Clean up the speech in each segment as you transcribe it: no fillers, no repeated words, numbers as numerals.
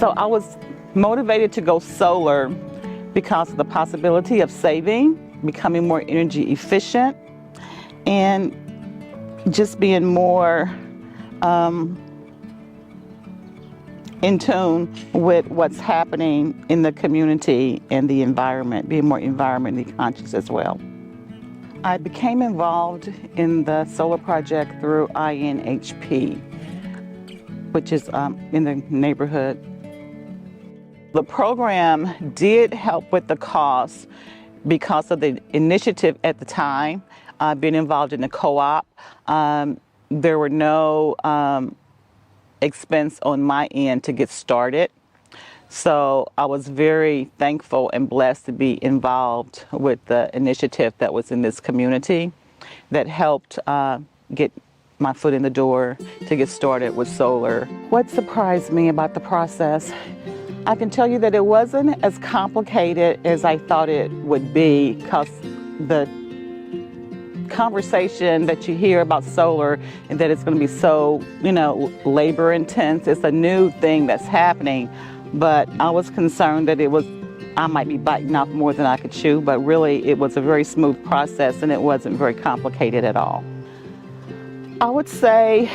So I was motivated to go solar because of the possibility of saving, becoming more energy efficient, and just being more in tune with what's happening in the community and the environment, being more environmentally conscious as well. I became involved in the solar project through INHP, which is in the neighborhood. The program did help with the cost because of the initiative at the time, being involved in the co-op. There were no expense on my end to get started. So I was very thankful and blessed to be involved with the initiative that was in this community that helped get my foot in the door to get started with solar. What surprised me about the process? I can tell you that it wasn't as complicated as I thought it would be, because the conversation that you hear about solar and that it's going to be so, labor intense, it's a new thing that's happening. But I was concerned that I might be biting off more than I could chew, but really it was a very smooth process and it wasn't very complicated at all. I would say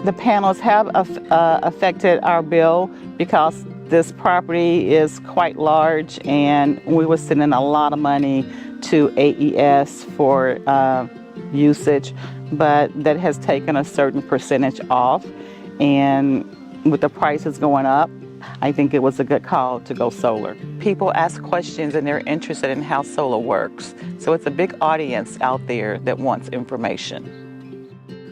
the panels have affected our bill because this property is quite large and we were sending a lot of money to AES for usage, but that has taken a certain percentage off, and with the prices going up, I think it was a good call to go solar. People ask questions and they're interested in how solar works, so it's a big audience out there that wants information.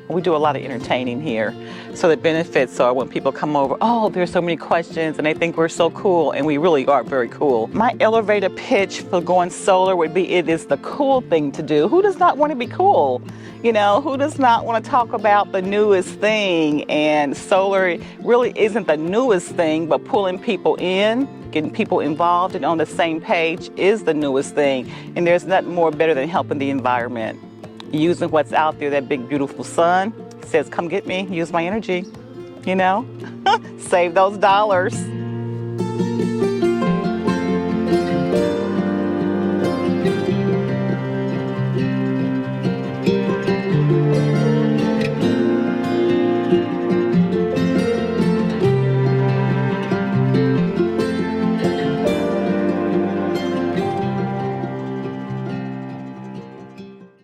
We do a lot of entertaining here, so the benefits are when people come over, oh, there's so many questions and they think we're so cool, and we really are very cool. My elevator pitch for going solar would be, it is the cool thing to do. Who does not want to be cool? Who does not want to talk about the newest thing? And solar really isn't the newest thing, but pulling people in, getting people involved and on the same page is the newest thing. And there's nothing more better than helping the environment. Using what's out there, that big beautiful sun says, come get me, use my energy, save those dollars.